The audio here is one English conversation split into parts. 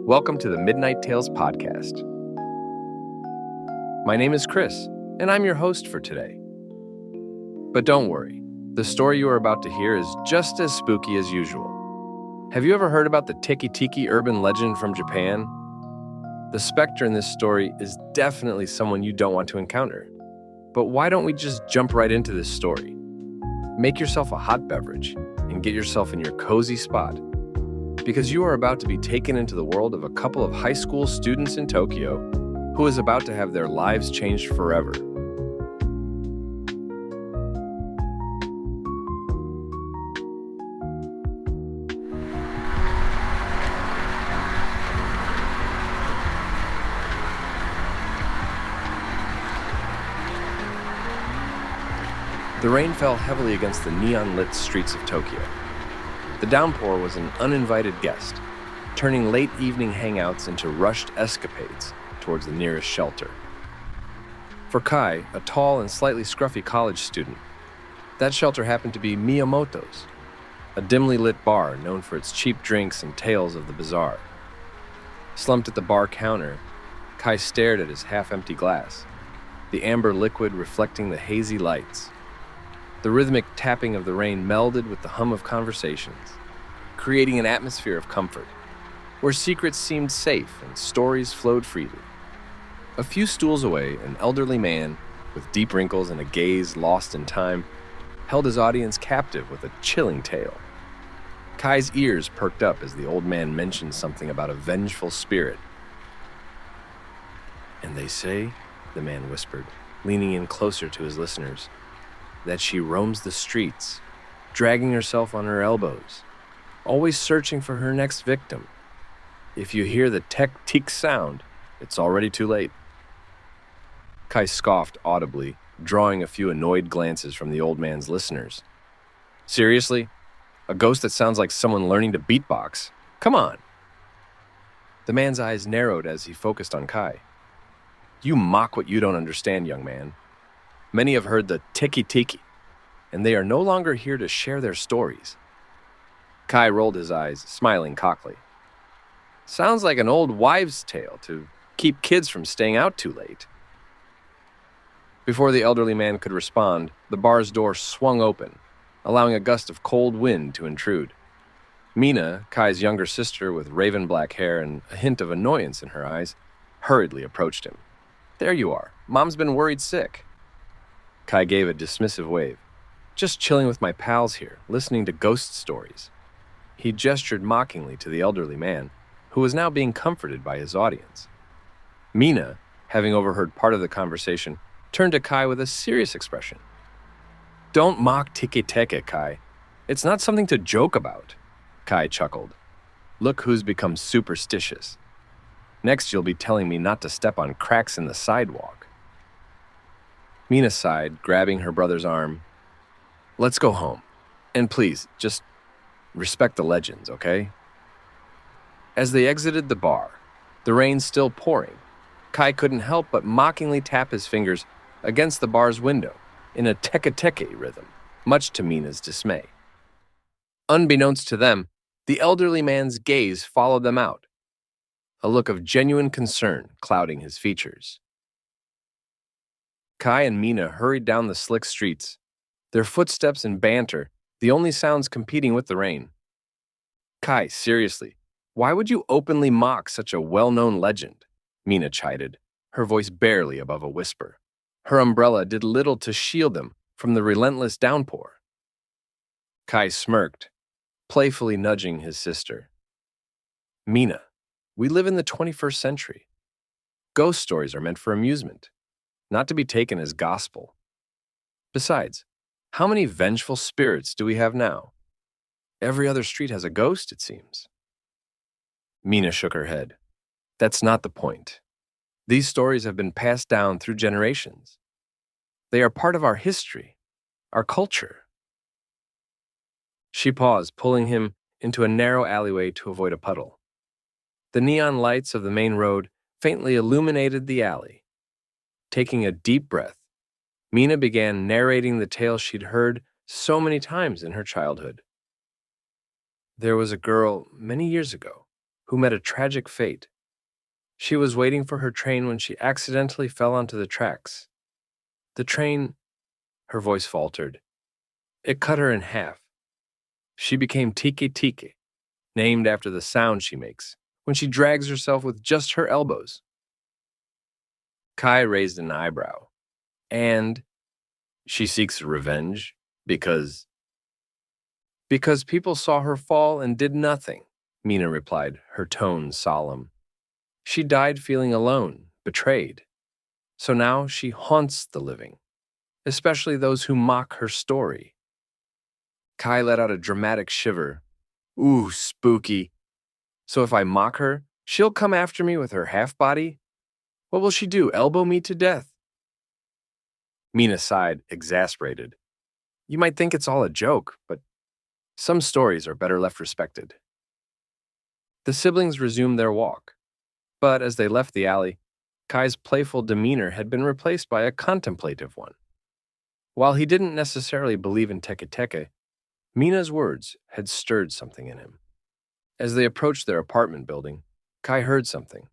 Welcome to the Midnight Tales podcast. My name is Chris, and I'm your host for today. But don't worry, the story you are about to hear is just as spooky as usual. Have you ever heard about the Teke Teke urban legend from Japan? The specter in this story is definitely someone you don't want to encounter. But why don't we just jump right into this story? Make yourself a hot beverage and get yourself in your cozy spot, because you are about to be taken into the world of a couple of high school students in Tokyo who is about to have their lives changed forever. The rain fell heavily against the neon-lit streets of Tokyo. The downpour was an uninvited guest, turning late evening hangouts into rushed escapades towards the nearest shelter. For Kai, a tall and slightly scruffy college student, that shelter happened to be Miyamoto's, a dimly lit bar known for its cheap drinks and tales of the bizarre. Slumped at the bar counter, Kai stared at his half-empty glass, the amber liquid reflecting the hazy lights. The rhythmic tapping of the rain melded with the hum of conversations, creating an atmosphere of comfort, where secrets seemed safe and stories flowed freely. A few stools away, an elderly man, with deep wrinkles and a gaze lost in time, held his audience captive with a chilling tale. Kai's ears perked up as the old man mentioned something about a vengeful spirit. "And they say," the man whispered, leaning in closer to his listeners, "that she roams the streets, dragging herself on her elbows, always searching for her next victim. If you hear the tek-tik sound, it's already too late." Kai scoffed audibly, drawing a few annoyed glances from the old man's listeners. "Seriously? A ghost that sounds like someone learning to beatbox? Come on." The man's eyes narrowed as he focused on Kai. "You mock what you don't understand, young man. Many have heard the Teke Teke, and they are no longer here to share their stories." Kai rolled his eyes, smiling cockily. "Sounds like an old wives' tale to keep kids from staying out too late." Before the elderly man could respond, the bar's door swung open, allowing a gust of cold wind to intrude. Mina, Kai's younger sister with raven black hair and a hint of annoyance in her eyes, hurriedly approached him. "There you are. Mom's been worried sick." Kai gave a dismissive wave. "Just chilling with my pals here, listening to ghost stories." He gestured mockingly to the elderly man, who was now being comforted by his audience. Mina, having overheard part of the conversation, turned to Kai with a serious expression. "Don't mock Teke Teke, Kai. It's not something to joke about." Kai chuckled. "Look who's become superstitious. Next you'll be telling me not to step on cracks in the sidewalk." Mina sighed, grabbing her brother's arm. "Let's go home. And please, just respect the legends, okay?" As they exited the bar, the rain still pouring, Kai couldn't help but mockingly tap his fingers against the bar's window in a Teke Teke rhythm, much to Mina's dismay. Unbeknownst to them, the elderly man's gaze followed them out, a look of genuine concern clouding his features. Kai and Mina hurried down the slick streets, their footsteps and banter the only sounds competing with the rain. "Kai, seriously, why would you openly mock such a well-known legend?" Mina chided, her voice barely above a whisper. Her umbrella did little to shield them from the relentless downpour. Kai smirked, playfully nudging his sister. "Mina, we live in the 21st century. Ghost stories are meant for amusement, not to be taken as gospel. Besides, how many vengeful spirits do we have now? Every other street has a ghost, it seems." Mina shook her head. "That's not the point. These stories have been passed down through generations. They are part of our history, our culture." She paused, pulling him into a narrow alleyway to avoid a puddle. The neon lights of the main road faintly illuminated the alley. Taking a deep breath, Mina began narrating the tale she'd heard so many times in her childhood. There was a girl many years ago who met a tragic fate. She was waiting for her train when she accidentally fell onto the tracks. The train, her voice faltered. It cut her in half. She became Teke Teke, named after the sound she makes when she drags herself with just her elbows. Kai raised an eyebrow. And she seeks revenge because people saw her fall and did nothing, Mina replied, her tone solemn. She died feeling alone, betrayed. So now she haunts the living, especially those who mock her story. Kai let out a dramatic shiver. Ooh, spooky. So if I mock her, she'll come after me with her half-body? What will she do, elbow me to death? Mina sighed, exasperated. You might think it's all a joke, but some stories are better left respected. The siblings resumed their walk, but as they left the alley, Kai's playful demeanor had been replaced by a contemplative one. While he didn't necessarily believe in Teke Teke, Mina's words had stirred something in him. As they approached their apartment building, Kai heard something.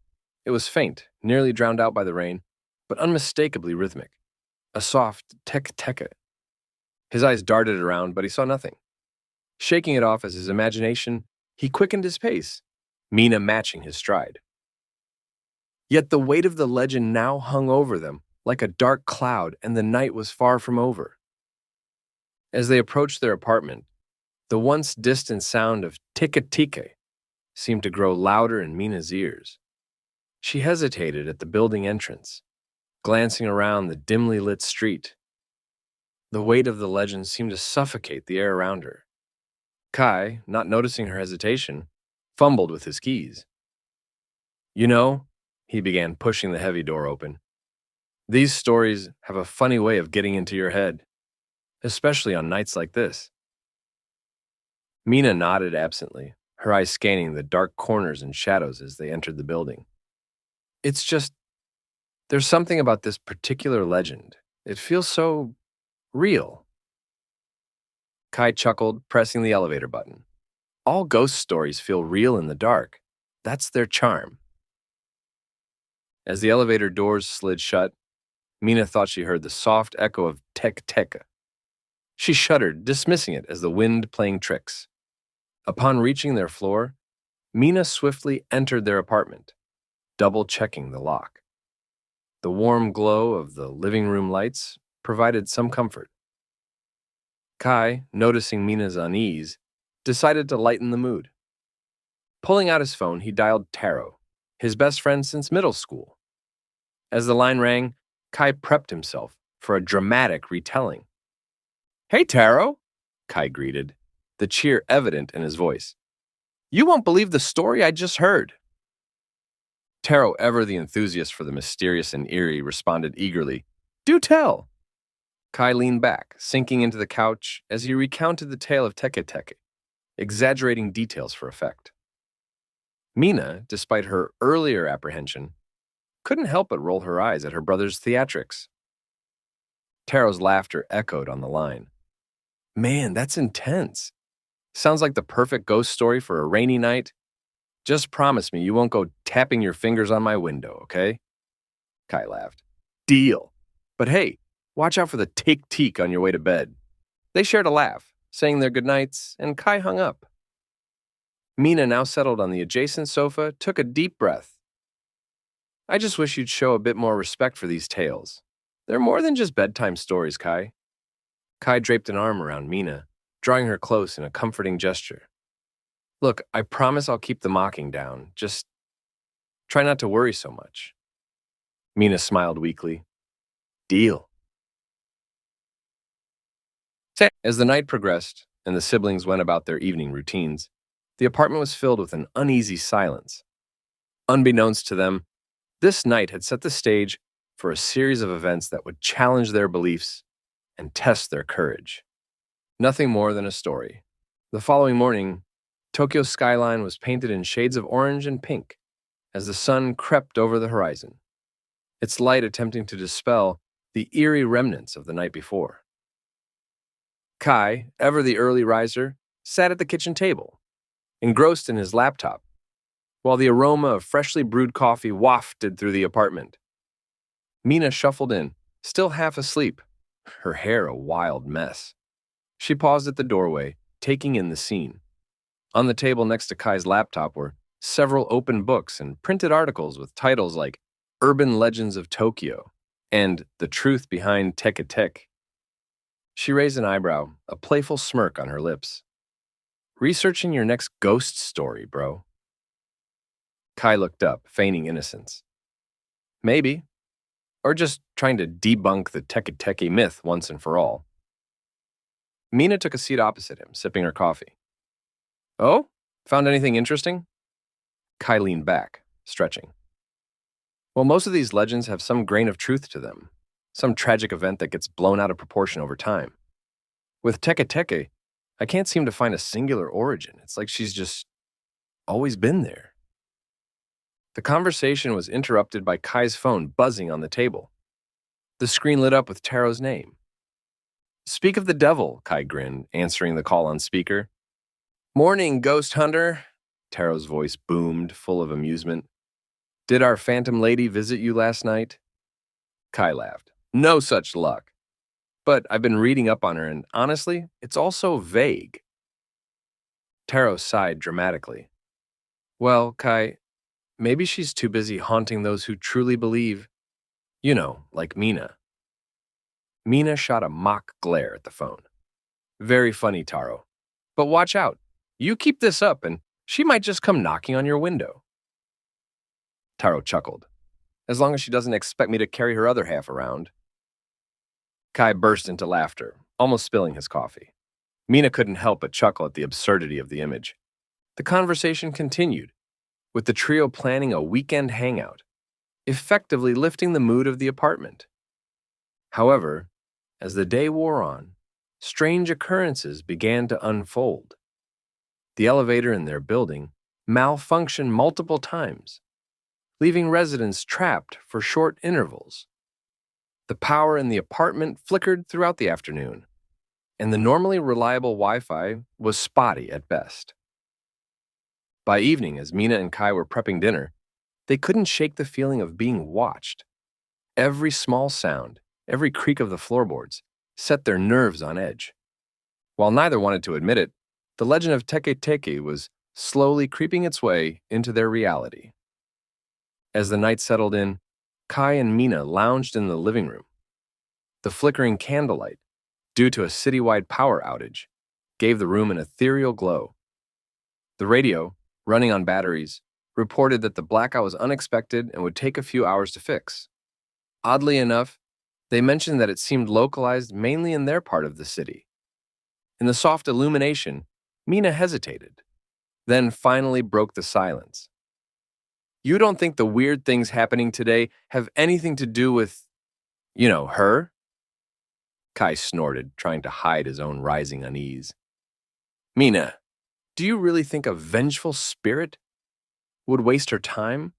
It was faint, nearly drowned out by the rain, but unmistakably rhythmic. A soft Teke Teke. His eyes darted around, but he saw nothing. Shaking it off as his imagination, he quickened his pace, Mina matching his stride. Yet the weight of the legend now hung over them like a dark cloud, and the night was far from over. As they approached their apartment, the once distant sound of Teke Teke seemed to grow louder in Mina's ears. She hesitated at the building entrance, glancing around the dimly lit street. The weight of the legend seemed to suffocate the air around her. Kai, not noticing her hesitation, fumbled with his keys. You know, he began, pushing the heavy door open. These stories have a funny way of getting into your head, especially on nights like this. Mina nodded absently, her eyes scanning the dark corners and shadows as they entered the building. It's just, there's something about this particular legend. It feels so real. Kai chuckled, pressing the elevator button. All ghost stories feel real in the dark. That's their charm. As the elevator doors slid shut, Mina thought she heard the soft echo of Teke Teke. She shuddered, dismissing it as the wind playing tricks. Upon reaching their floor, Mina swiftly entered their apartment, double-checking the lock. The warm glow of the living room lights provided some comfort. Kai, noticing Mina's unease, decided to lighten the mood. Pulling out his phone, he dialed Taro, his best friend since middle school. As the line rang, Kai prepped himself for a dramatic retelling. Hey, Taro, Kai greeted, the cheer evident in his voice. You won't believe the story I just heard. Taro, ever the enthusiast for the mysterious and eerie, responded eagerly, Do tell. Kai leaned back, sinking into the couch as he recounted the tale of Teke Teke, exaggerating details for effect. Mina, despite her earlier apprehension, couldn't help but roll her eyes at her brother's theatrics. Taro's laughter echoed on the line. Man, that's intense. Sounds like the perfect ghost story for a rainy night. Just promise me you won't go tapping your fingers on my window, okay? Kai laughed. Deal. But hey, watch out for the Teke Teke on your way to bed. They shared a laugh, saying their goodnights, and Kai hung up. Mina, now settled on the adjacent sofa, took a deep breath. I just wish you'd show a bit more respect for these tales. They're more than just bedtime stories, Kai. Kai draped an arm around Mina, drawing her close in a comforting gesture. Look, I promise I'll keep the mocking down. Just try not to worry so much. Mina smiled weakly. Deal. As the night progressed and the siblings went about their evening routines, the apartment was filled with an uneasy silence. Unbeknownst to them, this night had set the stage for a series of events that would challenge their beliefs and test their courage. Nothing more than a story. The following morning, Tokyo's skyline was painted in shades of orange and pink as the sun crept over the horizon, its light attempting to dispel the eerie remnants of the night before. Kai, ever the early riser, sat at the kitchen table, engrossed in his laptop, while the aroma of freshly brewed coffee wafted through the apartment. Mina shuffled in, still half asleep, her hair a wild mess. She paused at the doorway, taking in the scene. On the table next to Kai's laptop were several open books and printed articles with titles like Urban Legends of Tokyo and The Truth Behind Teke Teke. She raised an eyebrow, a playful smirk on her lips. Researching your next ghost story, bro. Kai looked up, feigning innocence. Maybe. Or just trying to debunk the Teke Teke myth once and for all. Mina took a seat opposite him, sipping her coffee. Oh? Found anything interesting? Kai leaned back, stretching. Well, most of these legends have some grain of truth to them, some tragic event that gets blown out of proportion over time. With Teke Teke, I can't seem to find a singular origin. It's like she's just always been there. The conversation was interrupted by Kai's phone buzzing on the table. The screen lit up with Taro's name. Speak of the devil, Kai grinned, answering the call on speaker. Morning, ghost hunter, Taro's voice boomed, full of amusement. Did our phantom lady visit you last night? Kai laughed. No such luck. But I've been reading up on her, and honestly, it's all so vague. Taro sighed dramatically. Well, Kai, maybe she's too busy haunting those who truly believe. You know, like Mina. Mina shot a mock glare at the phone. Very funny, Taro. But watch out. You keep this up, and she might just come knocking on your window. Taro chuckled. As long as she doesn't expect me to carry her other half around. Kai burst into laughter, almost spilling his coffee. Mina couldn't help but chuckle at the absurdity of the image. The conversation continued, with the trio planning a weekend hangout, effectively lifting the mood of the apartment. However, as the day wore on, strange occurrences began to unfold. The elevator in their building malfunctioned multiple times, leaving residents trapped for short intervals. The power in the apartment flickered throughout the afternoon, and the normally reliable Wi-Fi was spotty at best. By evening, as Mina and Kai were prepping dinner, they couldn't shake the feeling of being watched. Every small sound, every creak of the floorboards, set their nerves on edge. While neither wanted to admit it, the legend of Teke Teke was slowly creeping its way into their reality. As the night settled in, Kai and Mina lounged in the living room. The flickering candlelight, due to a citywide power outage, gave the room an ethereal glow. The radio, running on batteries, reported that the blackout was unexpected and would take a few hours to fix. Oddly enough, they mentioned that it seemed localized mainly in their part of the city. In the soft illumination, Mina hesitated, then finally broke the silence. You don't think the weird things happening today have anything to do with, her? Kai snorted, trying to hide his own rising unease. Mina, do you really think a vengeful spirit would waste her time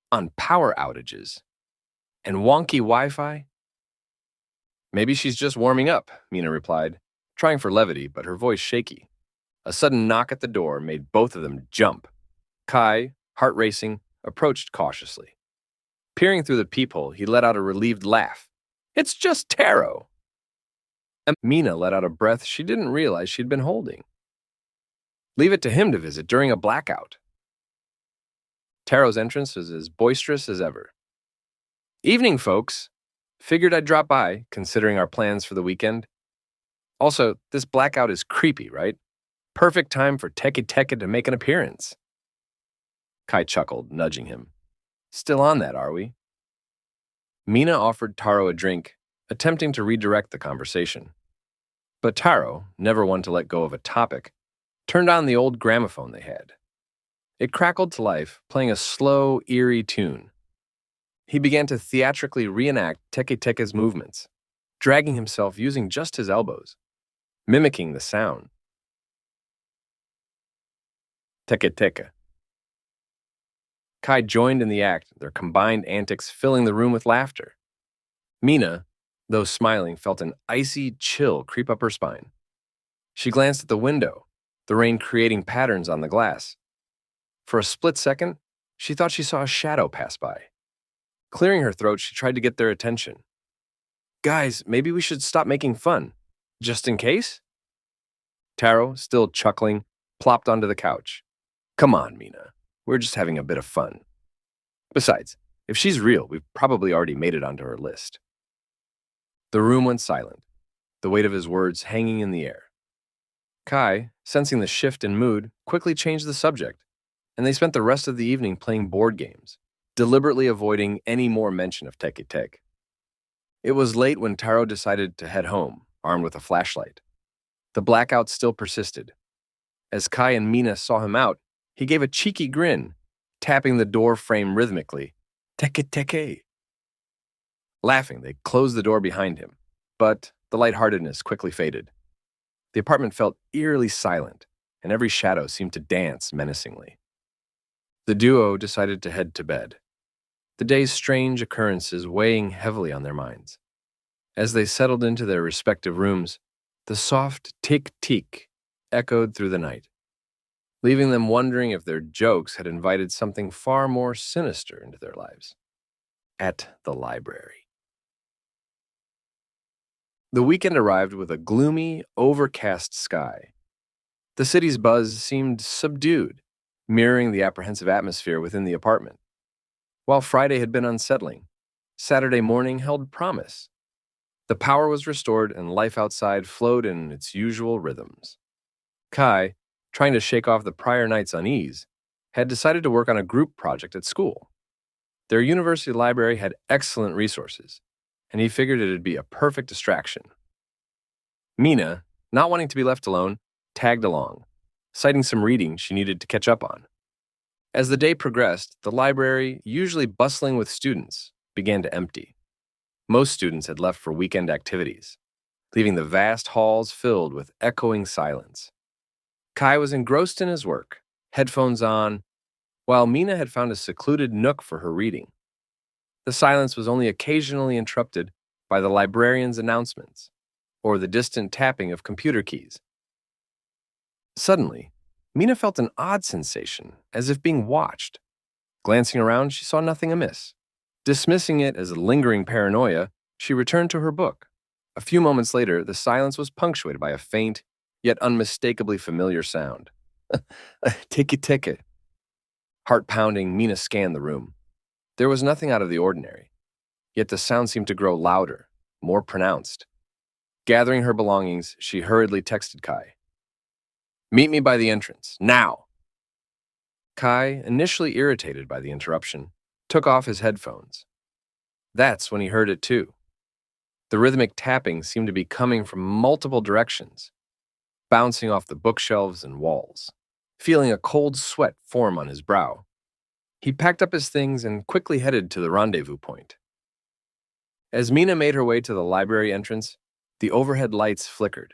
on power outages and wonky Wi-Fi? Maybe she's just warming up, Mina replied, trying for levity, but her voice shaky. A sudden knock at the door made both of them jump. Kai, heart racing, approached cautiously. Peering through the peephole, he let out a relieved laugh. It's just Taro! And Mina let out a breath she didn't realize she'd been holding. Leave it to him to visit during a blackout. Taro's entrance was as boisterous as ever. Evening, folks. Figured I'd drop by, considering our plans for the weekend. Also, this blackout is creepy, right? Perfect time for Teke Teke to make an appearance. Kai chuckled, nudging him. Still on that, are we? Mina offered Taro a drink, attempting to redirect the conversation. But Taro, never one to let go of a topic, turned on the old gramophone they had. It crackled to life, playing a slow, eerie tune. He began to theatrically reenact Teke Teke's movements, dragging himself using just his elbows, mimicking the sound. Teke Teke. Kai joined in the act, their combined antics filling the room with laughter. Mina, though smiling, felt an icy chill creep up her spine. She glanced at the window, the rain creating patterns on the glass. For a split second, she thought she saw a shadow pass by. Clearing her throat, she tried to get their attention. Guys, maybe we should stop making fun. Just in case? Taro, still chuckling, plopped onto the couch. Come on, Mina. We're just having a bit of fun. Besides, if she's real, we've probably already made it onto her list. The room went silent, the weight of his words hanging in the air. Kai, sensing the shift in mood, quickly changed the subject, and they spent the rest of the evening playing board games, deliberately avoiding any more mention of Teke Teke. It was late when Taro decided to head home, armed with a flashlight. The blackout still persisted. As Kai and Mina saw him out, he gave a cheeky grin, tapping the door frame rhythmically. Teke Teke. Laughing, they closed the door behind him, but the lightheartedness quickly faded. The apartment felt eerily silent, and every shadow seemed to dance menacingly. The duo decided to head to bed, the day's strange occurrences weighing heavily on their minds. As they settled into their respective rooms, the soft tick-tick echoed through the night, leaving them wondering if their jokes had invited something far more sinister into their lives. At the library. The weekend arrived with a gloomy, overcast sky. The city's buzz seemed subdued, mirroring the apprehensive atmosphere within the apartment. While Friday had been unsettling, Saturday morning held promise. The power was restored and life outside flowed in its usual rhythms. Kai, trying to shake off the prior night's unease, had decided to work on a group project at school. Their university library had excellent resources, and he figured it'd be a perfect distraction. Mina, not wanting to be left alone, tagged along, citing some reading she needed to catch up on. As the day progressed, the library, usually bustling with students, began to empty. Most students had left for weekend activities, leaving the vast halls filled with echoing silence. Kai was engrossed in his work, headphones on, while Mina had found a secluded nook for her reading. The silence was only occasionally interrupted by the librarian's announcements or the distant tapping of computer keys. Suddenly, Mina felt an odd sensation, as if being watched. Glancing around, she saw nothing amiss. Dismissing it as a lingering paranoia, she returned to her book. A few moments later, the silence was punctuated by a faint, yet unmistakably familiar sound. Teke Teke. Heart-pounding, Mina scanned the room. There was nothing out of the ordinary, yet the sound seemed to grow louder, more pronounced. Gathering her belongings, she hurriedly texted Kai. Meet me by the entrance, now! Kai, initially irritated by the interruption, took off his headphones. That's when he heard it too. The rhythmic tapping seemed to be coming from multiple directions, bouncing off the bookshelves and walls. Feeling a cold sweat form on his brow, he packed up his things and quickly headed to the rendezvous point. As Mina made her way to the library entrance, the overhead lights flickered.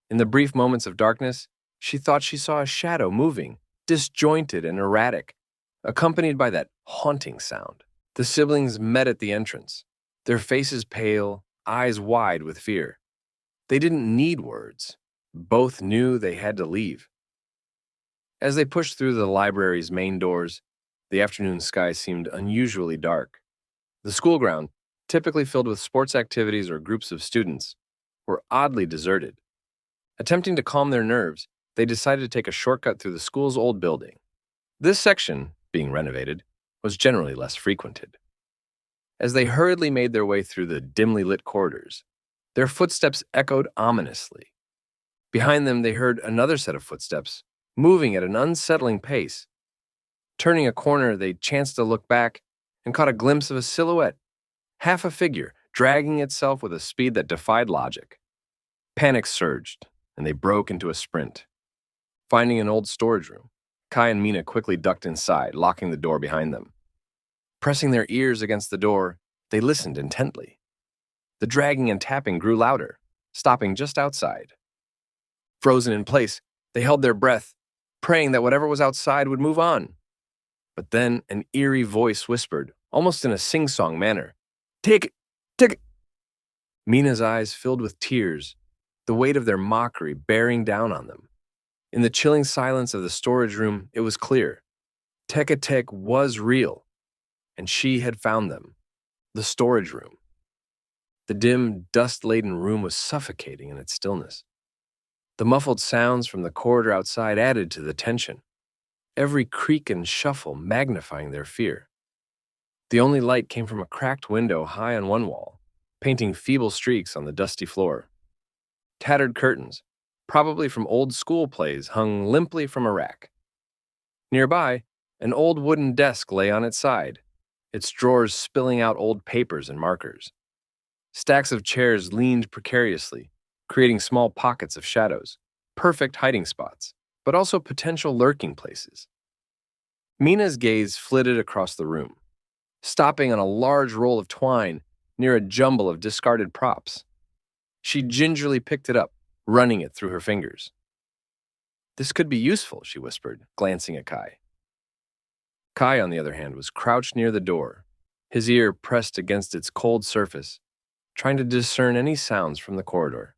In the brief moments of darkness, she thought she saw a shadow moving, disjointed and erratic, accompanied by that haunting sound. The siblings met at the entrance, their faces pale, eyes wide with fear. They didn't need words. Both knew they had to leave. As they pushed through the library's main doors, the afternoon sky seemed unusually dark. The school ground, typically filled with sports activities or groups of students, were oddly deserted. Attempting to calm their nerves, they decided to take a shortcut through the school's old building. This section, being renovated, was generally less frequented. As they hurriedly made their way through the dimly lit corridors, their footsteps echoed ominously. Behind them, they heard another set of footsteps, moving at an unsettling pace. Turning a corner, they chanced to look back and caught a glimpse of a silhouette, half a figure, dragging itself with a speed that defied logic. Panic surged, and they broke into a sprint. Finding an old storage room, Kai and Mina quickly ducked inside, locking the door behind them. Pressing their ears against the door, they listened intently. The dragging and tapping grew louder, stopping just outside. Frozen in place, they held their breath, praying that whatever was outside would move on. But then an eerie voice whispered, almost in a sing-song manner, "Take it!" Mina's eyes filled with tears, the weight of their mockery bearing down on them. In the chilling silence of the storage room, it was clear. Teke Teke was real, and she had found them. The storage room. The dim, dust-laden room was suffocating in its stillness. The muffled sounds from the corridor outside added to the tension, every creak and shuffle magnifying their fear. The only light came from a cracked window high on one wall, painting feeble streaks on the dusty floor. Tattered curtains, probably from old school plays, hung limply from a rack. Nearby, an old wooden desk lay on its side, its drawers spilling out old papers and markers. Stacks of chairs leaned precariously, creating small pockets of shadows, perfect hiding spots, but also potential lurking places. Mina's gaze flitted across the room, stopping on a large roll of twine near a jumble of discarded props. She gingerly picked it up, running it through her fingers. "This could be useful," she whispered, glancing at Kai. Kai, on the other hand, was crouched near the door, his ear pressed against its cold surface, trying to discern any sounds from the corridor.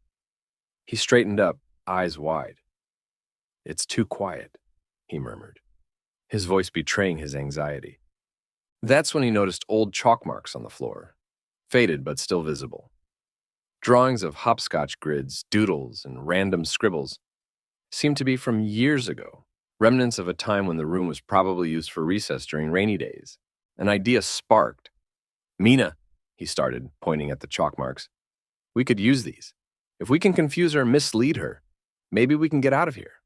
He straightened up, eyes wide. "It's too quiet," he murmured, his voice betraying his anxiety. That's when he noticed old chalk marks on the floor, faded but still visible. Drawings of hopscotch grids, doodles, and random scribbles seemed to be from years ago, remnants of a time when the room was probably used for recess during rainy days. An idea sparked. "Mina," he started, pointing at the chalk marks. "We could use these. If we can confuse her and mislead her, maybe we can get out of here."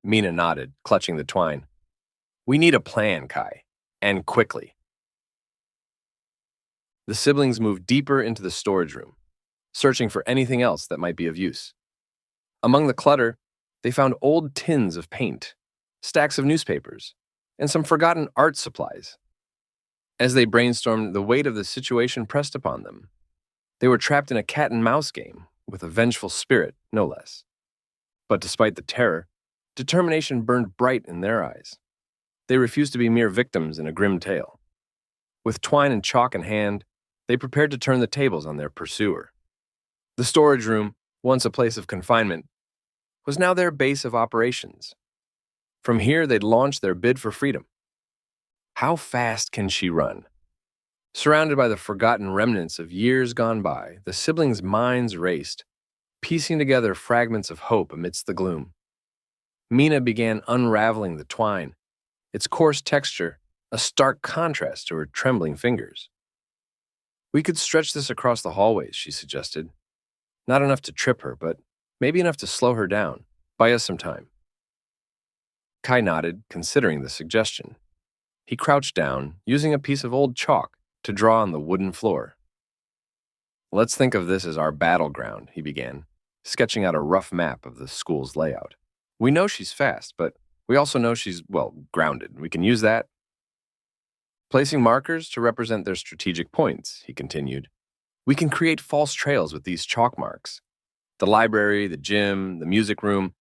Mina nodded, clutching the twine. "We need a plan, Kai, and quickly." The siblings moved deeper into the storage room, searching for anything else that might be of use. Among the clutter, they found old tins of paint, stacks of newspapers, and some forgotten art supplies. As they brainstormed, the weight of the situation pressed upon them. They were trapped in a cat-and-mouse game, with a vengeful spirit, no less. But despite the terror, determination burned bright in their eyes. They refused to be mere victims in a grim tale. With twine and chalk in hand, they prepared to turn the tables on their pursuer. The storage room, once a place of confinement, was now their base of operations. From here, they'd launch their bid for freedom. How fast can she run? Surrounded by the forgotten remnants of years gone by, the siblings' minds raced, piecing together fragments of hope amidst the gloom. Mina began unraveling the twine, its coarse texture a stark contrast to her trembling fingers. "We could stretch this across the hallways," she suggested. "Not enough to trip her, but maybe enough to slow her down. Buy us some time." Kai nodded, considering the suggestion. He crouched down, using a piece of old chalk to draw on the wooden floor. "Let's think of this as our battleground," he began, sketching out a rough map of the school's layout. "We know she's fast, but we also know she's, well, grounded. We can use that." "Placing markers to represent their strategic points," he continued. "We can create false trails with these chalk marks. The library, the gym, the music room.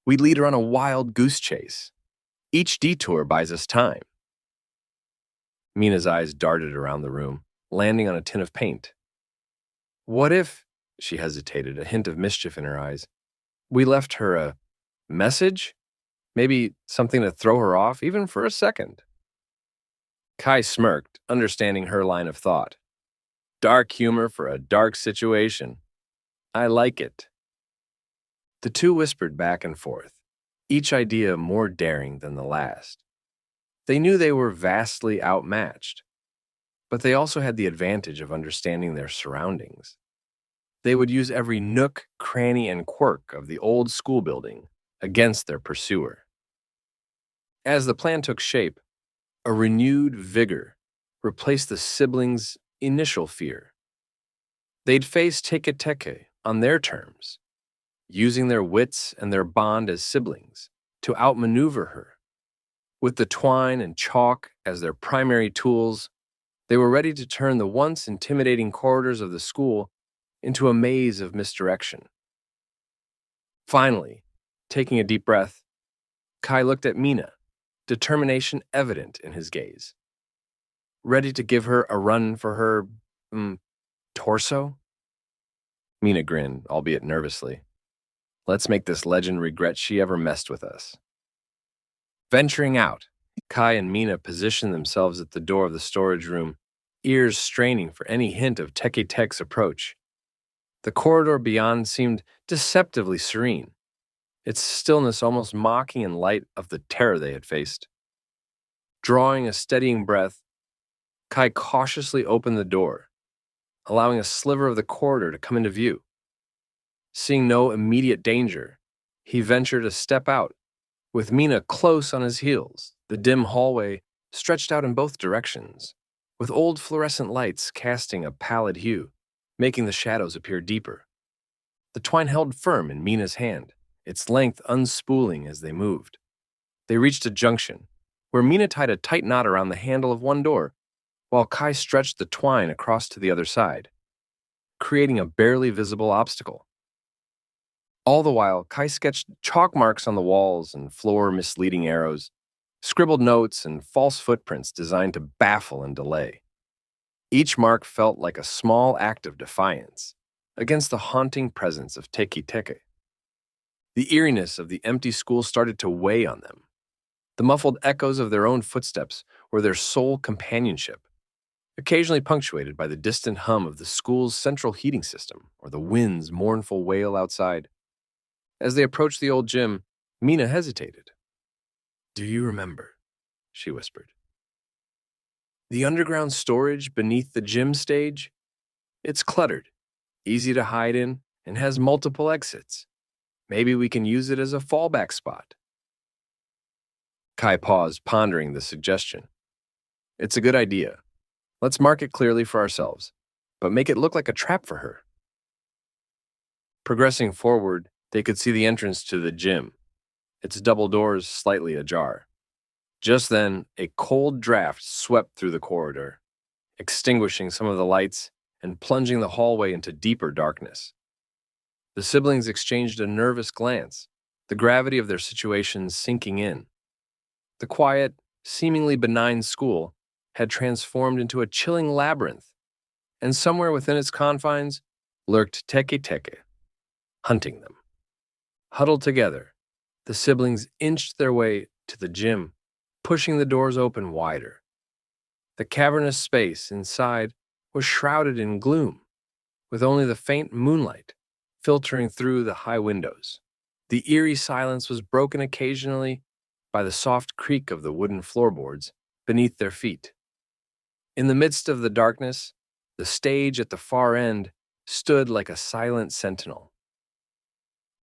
We lead her on a wild goose chase. Each detour buys us time." Mina's eyes darted around the room, landing on a tin of paint. "What if," she hesitated, a hint of mischief in her eyes, "we left her a message? Maybe something to throw her off, even for a second?" Kai smirked, understanding her line of thought. Dark humor for a dark situation. I like it. The two whispered back and forth, each idea more daring than the last. They knew they were vastly outmatched, but they also had the advantage of understanding their surroundings. They would use every nook, cranny, and quirk of the old school building against their pursuer. As the plan took shape, a renewed vigor replaced the siblings' initial fear. They'd face Teke Teke on their terms, using their wits and their bond as siblings to outmaneuver her. With the twine and chalk as their primary tools, they were ready to turn the once intimidating corridors of the school into a maze of misdirection. Finally, taking a deep breath, Kai looked at Mina, determination evident in his gaze. Ready to give her a run for her, torso? Mina grinned, albeit nervously. Let's make this legend regret she ever messed with us. Venturing out, Kai and Mina positioned themselves at the door of the storage room, ears straining for any hint of Teke Teke's approach. The corridor beyond seemed deceptively serene, its stillness almost mocking in light of the terror they had faced. Drawing a steadying breath, Kai cautiously opened the door, allowing a sliver of the corridor to come into view. Seeing no immediate danger, he ventured a step out, with Mina close on his heels. The dim hallway stretched out in both directions, with old fluorescent lights casting a pallid hue, making the shadows appear deeper. The twine held firm in Mina's hand, its length unspooling as they moved. They reached a junction, where Mina tied a tight knot around the handle of one door, while Kai stretched the twine across to the other side, creating a barely visible obstacle. All the while, Kai sketched chalk marks on the walls and floor misleading arrows, scribbled notes and false footprints designed to baffle and delay. Each mark felt like a small act of defiance against the haunting presence of Teke Teke. The eeriness of the empty school started to weigh on them. The muffled echoes of their own footsteps were their sole companionship, occasionally punctuated by the distant hum of the school's central heating system or the wind's mournful wail outside. As they approached the old gym, Mina hesitated. "Do you remember?" she whispered. "The underground storage beneath the gym stage? It's cluttered, easy to hide in, and has multiple exits. Maybe we can use it as a fallback spot." Kai paused, pondering the suggestion. "It's a good idea. Let's mark it clearly for ourselves, but make it look like a trap for her." Progressing forward, they could see the entrance to the gym, its double doors slightly ajar. Just then, a cold draft swept through the corridor, extinguishing some of the lights and plunging the hallway into deeper darkness. The siblings exchanged a nervous glance, the gravity of their situation sinking in. The quiet, seemingly benign school had transformed into a chilling labyrinth, and somewhere within its confines lurked Teke Teke, hunting them. Huddled together, the siblings inched their way to the gym, pushing the doors open wider. The cavernous space inside was shrouded in gloom, with only the faint moonlight filtering through the high windows. The eerie silence was broken occasionally by the soft creak of the wooden floorboards beneath their feet. In the midst of the darkness, the stage at the far end stood like a silent sentinel.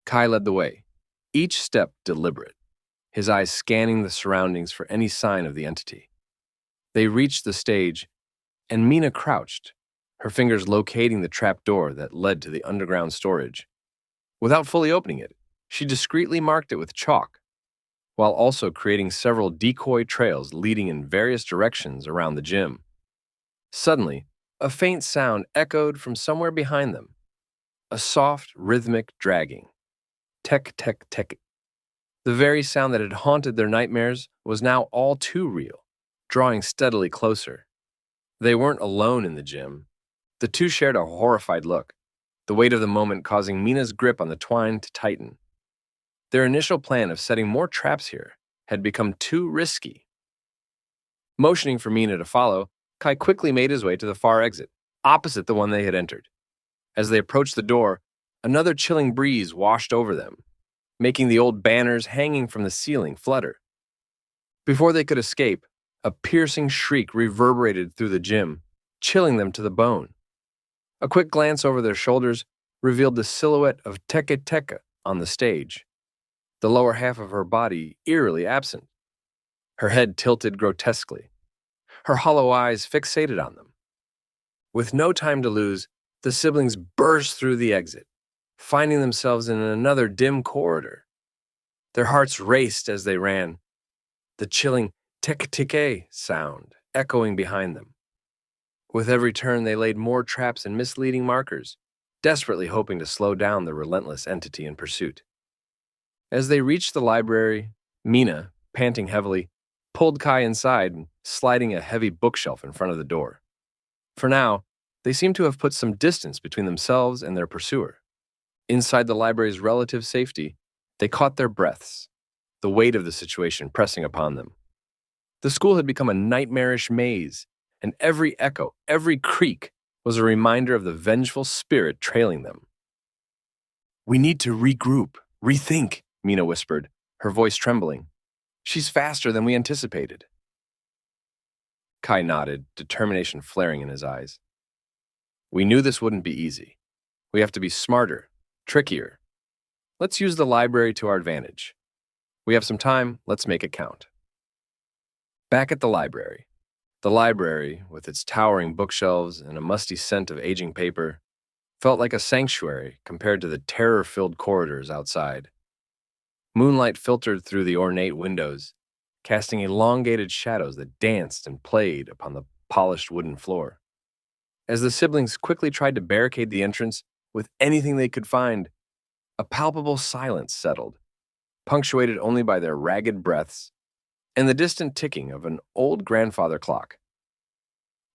Kai led the way, each step deliberate, his eyes scanning the surroundings for any sign of the entity. They reached the stage, and Mina crouched, her fingers locating the trap door that led to the underground storage. Without fully opening it, she discreetly marked it with chalk, while also creating several decoy trails leading in various directions around the gym. Suddenly, a faint sound echoed from somewhere behind them, a soft, rhythmic dragging. Teke Teke Teke. The very sound that had haunted their nightmares was now all too real, drawing steadily closer. They weren't alone in the gym. The two shared a horrified look, the weight of the moment causing Mina's grip on the twine to tighten. Their initial plan of setting more traps here had become too risky. Motioning for Mina to follow, Kai quickly made his way to the far exit, opposite the one they had entered. As they approached the door, another chilling breeze washed over them, making the old banners hanging from the ceiling flutter. Before they could escape, a piercing shriek reverberated through the gym, chilling them to the bone. A quick glance over their shoulders revealed the silhouette of Teke Teke on the stage, the lower half of her body eerily absent, her head tilted grotesquely, her hollow eyes fixated on them. With no time to lose, the siblings burst through the exit, finding themselves in another dim corridor. Their hearts raced as they ran, the chilling Teke Teke sound echoing behind them. With every turn, they laid more traps and misleading markers, desperately hoping to slow down the relentless entity in pursuit. As they reached the library, Mina, panting heavily, pulled Kai inside, sliding a heavy bookshelf in front of the door. For now, they seemed to have put some distance between themselves and their pursuer. Inside the library's relative safety, they caught their breaths, the weight of the situation pressing upon them. The school had become a nightmarish maze, and every echo, every creak, was a reminder of the vengeful spirit trailing them. "We need to regroup, rethink," Mina whispered, her voice trembling. "She's faster than we anticipated." Kai nodded, determination flaring in his eyes. "We knew this wouldn't be easy. We have to be smarter, trickier. Let's use the library to our advantage. We have some time, let's make it count." Back at the library, with its towering bookshelves and a musty scent of aging paper, felt like a sanctuary compared to the terror-filled corridors outside. Moonlight filtered through the ornate windows, casting elongated shadows that danced and played upon the polished wooden floor. As the siblings quickly tried to barricade the entrance with anything they could find, a palpable silence settled, punctuated only by their ragged breaths and the distant ticking of an old grandfather clock.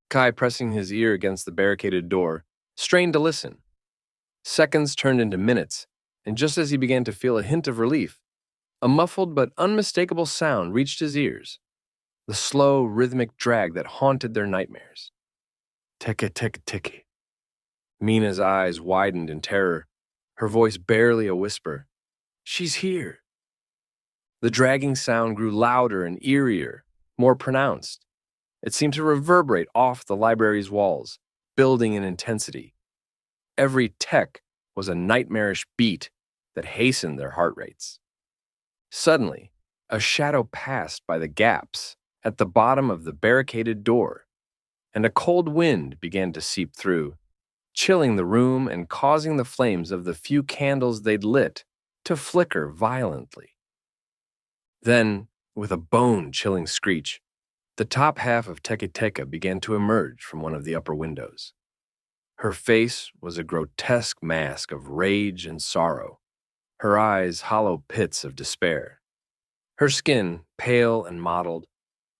Kai, pressing his ear against the barricaded door, strained to listen. Seconds turned into minutes, and just as he began to feel a hint of relief, a muffled but unmistakable sound reached his ears, the slow, rhythmic drag that haunted their nightmares. Teke Teke Teke. Mina's eyes widened in terror, her voice barely a whisper. "She's here." The dragging sound grew louder and eerier, more pronounced. It seemed to reverberate off the library's walls, building in intensity. Every tek was a nightmarish beat that hastened their heart rates. Suddenly, a shadow passed by the gaps at the bottom of the barricaded door, and a cold wind began to seep through, chilling the room and causing the flames of the few candles they'd lit to flicker violently. Then, with a bone-chilling screech, the top half of Teke Teke began to emerge from one of the upper windows. Her face was a grotesque mask of rage and sorrow, her eyes hollow pits of despair. Her skin, pale and mottled,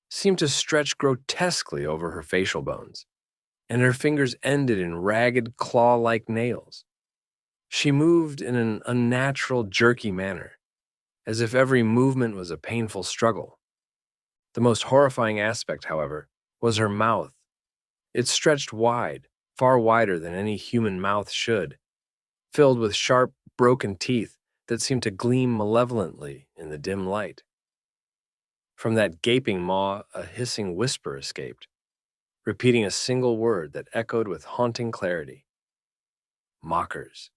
seemed to stretch grotesquely over her facial bones, and her fingers ended in ragged claw-like nails. She moved in an unnatural, jerky manner, as if every movement was a painful struggle. The most horrifying aspect, however, was her mouth. It stretched wide, far wider than any human mouth should, filled with sharp, broken teeth that seemed to gleam malevolently in the dim light. From that gaping maw, a hissing whisper escaped, repeating a single word that echoed with haunting clarity. "Mockers."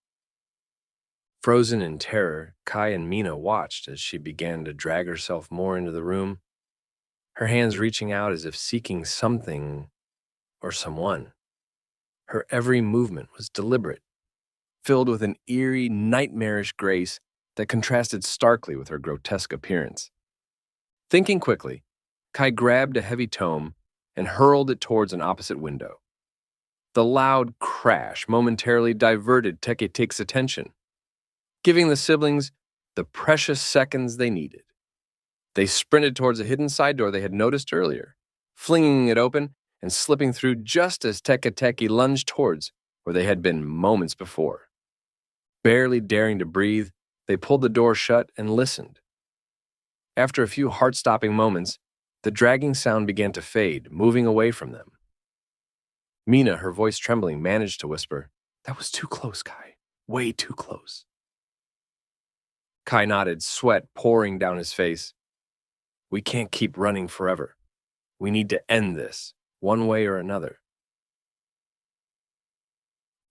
Frozen in terror, Kai and Mina watched as she began to drag herself more into the room, her hands reaching out as if seeking something or someone. Her every movement was deliberate, filled with an eerie, nightmarish grace that contrasted starkly with her grotesque appearance. Thinking quickly, Kai grabbed a heavy tome and hurled it towards an opposite window. The loud crash momentarily diverted Teke Teke's attention, giving the siblings the precious seconds they needed. They sprinted towards a hidden side door they had noticed earlier, flinging it open and slipping through just as Teke Teke lunged towards where they had been moments before. Barely daring to breathe, they pulled the door shut and listened. After a few heart-stopping moments, the dragging sound began to fade, moving away from them. Mina, her voice trembling, managed to whisper, "That was too close, Kai. Way too close." Kai nodded, sweat pouring down his face. "We can't keep running forever. We need to end this, one way or another."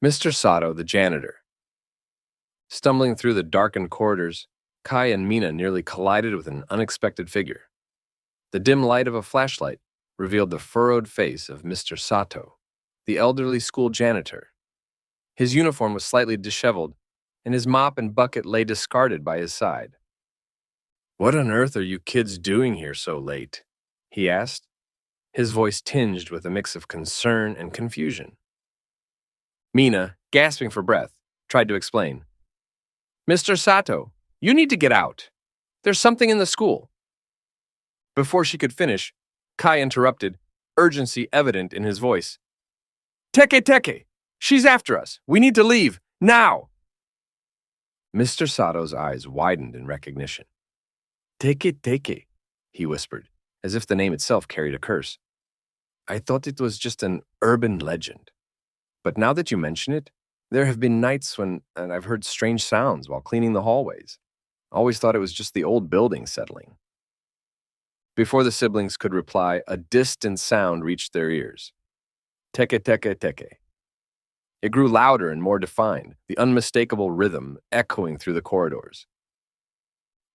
Mr. Sato, the janitor. Stumbling through the darkened corridors, Kai and Mina nearly collided with an unexpected figure. The dim light of a flashlight revealed the furrowed face of Mr. Sato, the elderly school janitor. His uniform was slightly disheveled, and his mop and bucket lay discarded by his side. "What on earth are you kids doing here so late?" he asked, his voice tinged with a mix of concern and confusion. Mina, gasping for breath, tried to explain. "Mr. Sato, you need to get out. There's something in the school." Before she could finish, Kai interrupted, urgency evident in his voice. "Teke Teke! She's after us! We need to leave! Now!" Mr. Sato's eyes widened in recognition. "Teke Teke," he whispered, as if the name itself carried a curse. I thought it was just an urban legend. But now that you mention it, there have been nights when I've heard strange sounds while cleaning the hallways. Always thought it was just the old building settling. Before the siblings could reply, a distant sound reached their ears. Teke Teke Teke. It grew louder and more defined, the unmistakable rhythm echoing through the corridors.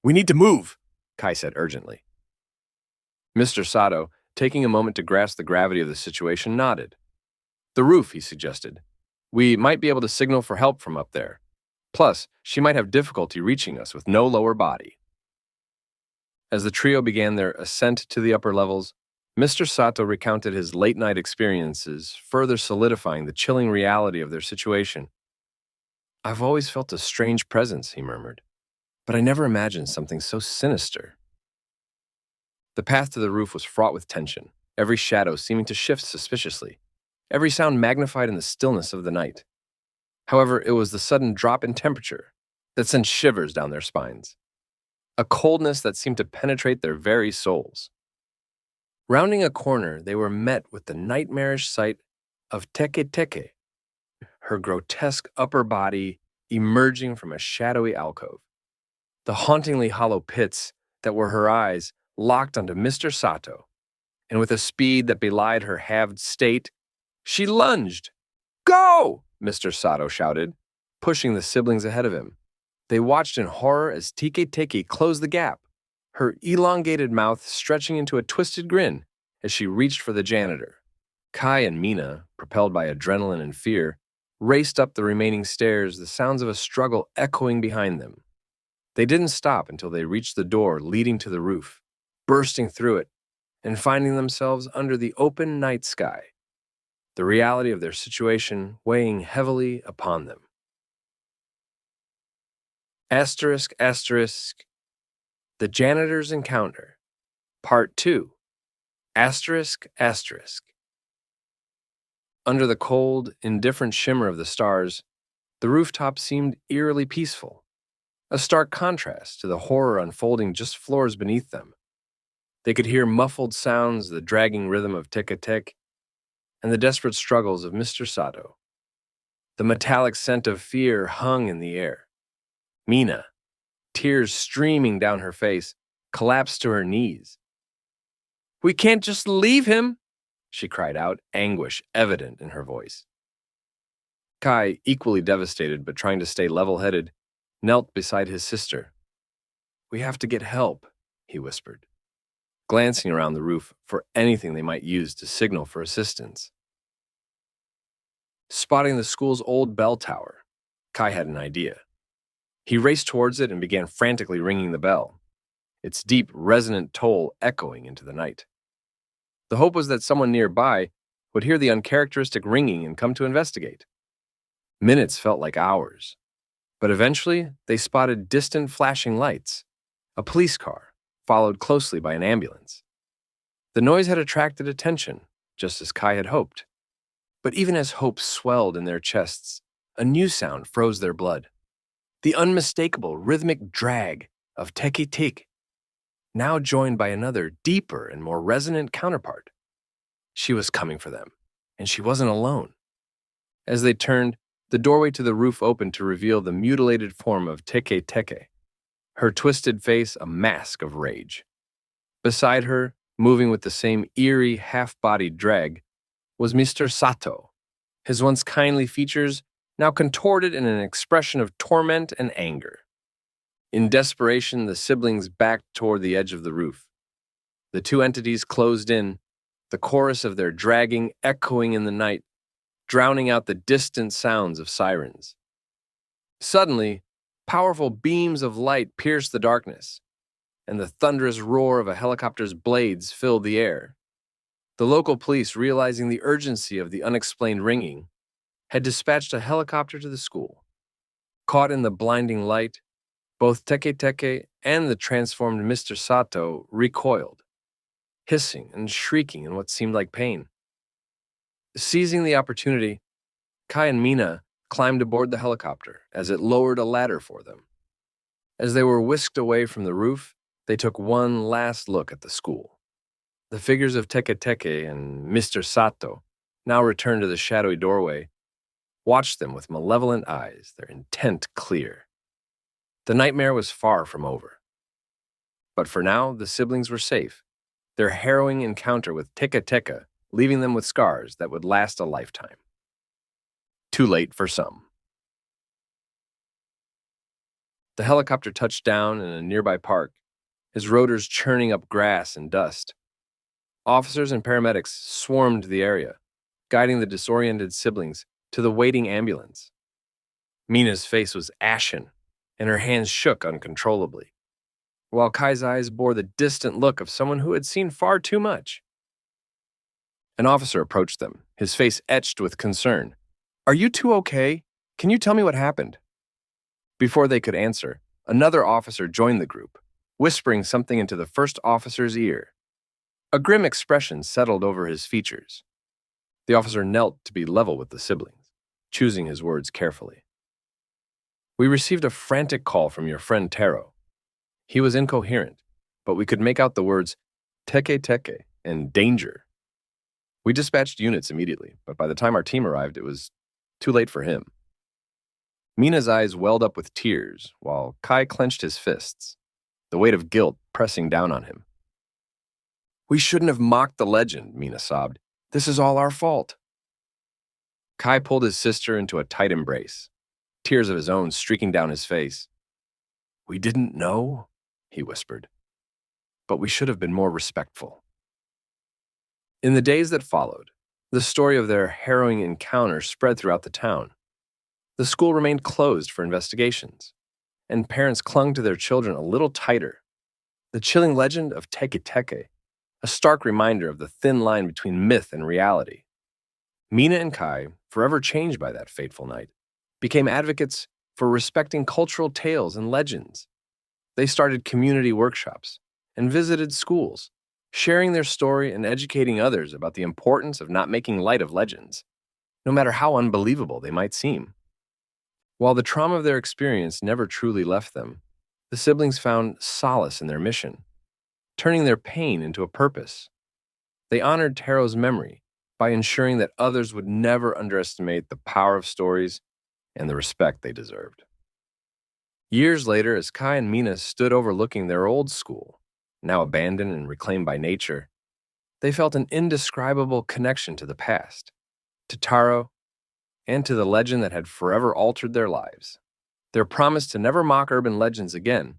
"We need to move," Kai said urgently. Mr. Sato, taking a moment to grasp the gravity of the situation, nodded. "The roof," he suggested. "We might be able to signal for help from up there. Plus, she might have difficulty reaching us with no lower body." As the trio began their ascent to the upper levels, Mr. Sato recounted his late-night experiences, further solidifying the chilling reality of their situation. "I've always felt a strange presence," he murmured, "but I never imagined something so sinister." The path to the roof was fraught with tension, every shadow seeming to shift suspiciously, every sound magnified in the stillness of the night. However, it was the sudden drop in temperature that sent shivers down their spines, a coldness that seemed to penetrate their very souls. Rounding a corner, they were met with the nightmarish sight of Teke Teke, her grotesque upper body emerging from a shadowy alcove. The hauntingly hollow pits that were her eyes locked onto Mr. Sato, and with a speed that belied her halved state, she lunged. "Go!" Mr. Sato shouted, pushing the siblings ahead of him. They watched in horror as Teke Teke closed the gap, her elongated mouth stretching into a twisted grin as she reached for the janitor. Kai and Mina, propelled by adrenaline and fear, raced up the remaining stairs, the sounds of a struggle echoing behind them. They didn't stop until they reached the door leading to the roof, bursting through it and finding themselves under the open night sky, the reality of their situation weighing heavily upon them. Asterisk, asterisk, The Janitor's Encounter, Part 2, asterisk, asterisk. Under the cold, indifferent shimmer of the stars, the rooftop seemed eerily peaceful, a stark contrast to the horror unfolding just floors beneath them. They could hear muffled sounds, the dragging rhythm of Teke Teke, and the desperate struggles of Mr. Sato. The metallic scent of fear hung in the air. Mina, tears streaming down her face, collapsed to her knees. "We can't just leave him," she cried out, anguish evident in her voice. Kai, equally devastated but trying to stay level-headed, knelt beside his sister. "We have to get help," he whispered, glancing around the roof for anything they might use to signal for assistance. Spotting the school's old bell tower, Kai had an idea. He raced towards it and began frantically ringing the bell, its deep, resonant toll echoing into the night. The hope was that someone nearby would hear the uncharacteristic ringing and come to investigate. Minutes felt like hours, but eventually they spotted distant flashing lights, a police car, followed closely by an ambulance. The noise had attracted attention, just as Kai had hoped. But even as hope swelled in their chests, a new sound froze their blood. The unmistakable rhythmic drag of Teke Teke, now joined by another, deeper and more resonant counterpart. She was coming for them, and she wasn't alone. As they turned, the doorway to the roof opened to reveal the mutilated form of Teke Teke, her twisted face a mask of rage. Beside her, moving with the same eerie, half-bodied drag, was Mr. Sato, his once kindly features now contorted in an expression of torment and anger. In desperation, the siblings backed toward the edge of the roof. The two entities closed in, the chorus of their dragging echoing in the night, drowning out the distant sounds of sirens. Suddenly, powerful beams of light pierced the darkness, and the thunderous roar of a helicopter's blades filled the air. The local police, realizing the urgency of the unexplained ringing, had dispatched a helicopter to the school. Caught in the blinding light, both Teke Teke and the transformed Mr. Sato recoiled, hissing and shrieking in what seemed like pain. Seizing the opportunity, Kai and Mina climbed aboard the helicopter as it lowered a ladder for them. As they were whisked away from the roof, they took one last look at the school. The figures of Teke Teke and Mr. Sato, now returned to the shadowy doorway, watched them with malevolent eyes, their intent clear. The nightmare was far from over. But for now, the siblings were safe, their harrowing encounter with Teke Teke leaving them with scars that would last a lifetime. Too late for some. The helicopter touched down in a nearby park, his rotors churning up grass and dust. Officers and paramedics swarmed the area, guiding the disoriented siblings to the waiting ambulance. Mina's face was ashen, and her hands shook uncontrollably, while Kai's eyes bore the distant look of someone who had seen far too much. An officer approached them, his face etched with concern. "Are you two okay? Can you tell me what happened?" Before they could answer, another officer joined the group, whispering something into the first officer's ear. A grim expression settled over his features. The officer knelt to be level with the siblings, choosing his words carefully. "We received a frantic call from your friend Taro. He was incoherent, but we could make out the words Teke Teke and danger. We dispatched units immediately, but by the time our team arrived, it was too late for him." Mina's eyes welled up with tears, while Kai clenched his fists, the weight of guilt pressing down on him. "We shouldn't have mocked the legend," Mina sobbed. "This is all our fault." Kai pulled his sister into a tight embrace, tears of his own streaking down his face. "We didn't know," he whispered, "but we should have been more respectful." In the days that followed, the story of their harrowing encounter spread throughout the town. The school remained closed for investigations, and parents clung to their children a little tighter. The chilling legend of Teke Teke, a stark reminder of the thin line between myth and reality. Mina and Kai, forever changed by that fateful night, became advocates for respecting cultural tales and legends. They started community workshops and visited schools, sharing their story and educating others about the importance of not making light of legends, no matter how unbelievable they might seem. While the trauma of their experience never truly left them, the siblings found solace in their mission, turning their pain into a purpose. They honored Taro's memory by ensuring that others would never underestimate the power of stories and the respect they deserved. Years later, as Kai and Mina stood overlooking their old school, now abandoned and reclaimed by nature, they felt an indescribable connection to the past, to Taro, and to the legend that had forever altered their lives. Their promise to never mock urban legends again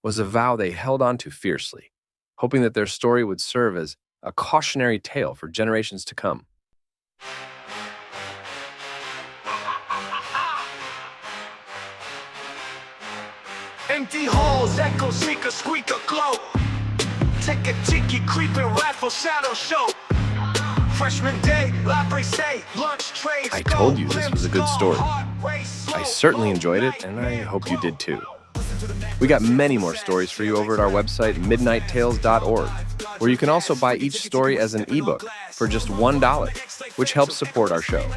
was a vow they held on to fiercely, hoping that their story would serve as a cautionary tale for generations to come. Empty halls, echo, sneaker, squeaker, glow. Teke Teke, creeping, rifle, shadow show. Freshman day, library stay, lunch trays. I told you this was a good story. I certainly enjoyed it, and I hope you did too. We got many more stories for you over at our website, midnighttales.org, where you can also buy each story as an ebook for just $1, which helps support our show.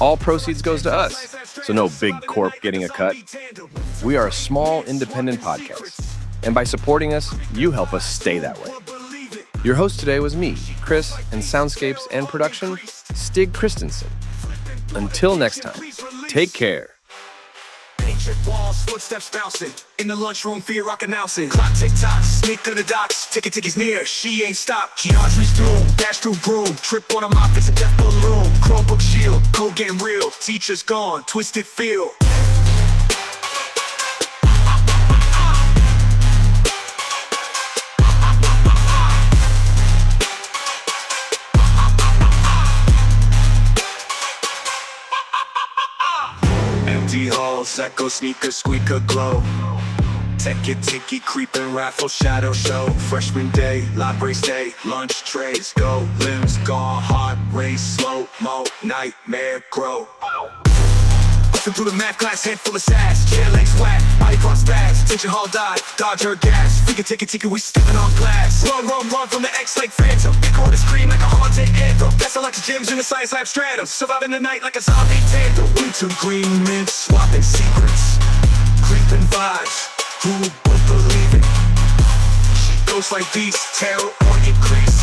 All proceeds goes to us, so no big corp getting a cut. We are a small, independent podcast, and by supporting us, you help us stay that way. Your host today was me, Chris, and soundscapes and production, Stig Christensen. Until next time, take care. Ancient walls, footsteps bouncing. In the lunchroom, fear rock announcing. Clock tick-tock, sneak to the docks. Teke Teke's near, she ain't stopped. Geometry's doom, dash through broom. Trip on a mop, it's a death balloon. Chromebook shield, code getting real. Teacher's gone, twisted feel. Empty halls, echo, sneaker, squeaker, glow. Teke Teke, creeping, raffle, shadow show. Freshman day, library stay, lunch trays go. Limbs gone, heart race, slow-mo, nightmare grow. Bustin' through the math class, head full of sass. Chair legs flat, body cross bags. Tension hall dive, dodge her gas. Figure Teke Teke, we stepping on glass. Run from the X like Phantom. Record scream like a haunted anthem. That's like the gyms in the science lab stratum. Surviving the night like a zombie tandem. Winter green mint, swapping secrets. Creeping vibes, who would believe it? She goes like beast, terror on increase.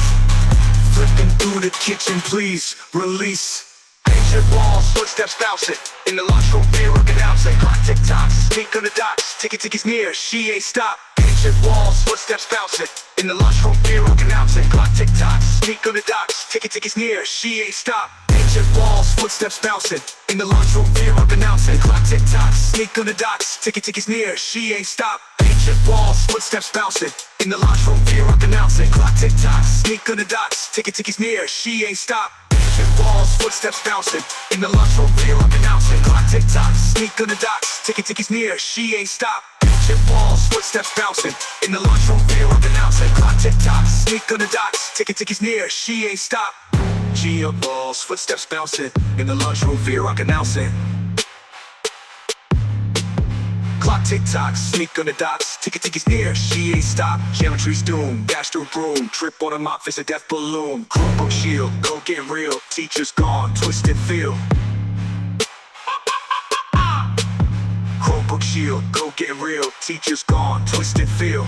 through the kitchen, please release. Ancient walls, footsteps bouncing in the lunchroom, fear of announcing. Clock tick tocks, sneak on the docks. Teke Teke's near, she ain't stop. Ancient walls, footsteps bouncing in the lunchroom, fear of announcing. Clock tick tocks, sneak on the docks. Teke Teke's near, she ain't stop. Ancient walls, footsteps bouncing in the lunchroom, fear of announcing. Clock tick tocks, sneak on the docks. Teke Teke's near, she ain't stop. Ancient walls, footsteps bouncing in the lunchroom, fear of announcing. Clock tick tocks, sneak on the docks. Teke Teke's near, she ain't stop. Ancient walls, footsteps bouncing in the lunchroom, fear of announcing. Clock tick tocks, sneak on the docks. Teke Teke's near, she ain't stop. Ancient walls, footsteps bouncing in the lunchroom, fear of announcing. Clock tick tocks, sneak on the docks. Teke Teke's near, she ain't stop. Gia balls, footsteps bouncing in the lunchroom, fear of announcing. Clock tick tocks, sneak on the docks. Teke Teke's near, she ain't stop. Geometry's doom, dash through broom. Trip on a mop, it's a death balloon. Chromebook shield, go get real. Teacher's gone, twisted feel. Chromebook shield, go get real. Teacher's gone, twisted feel.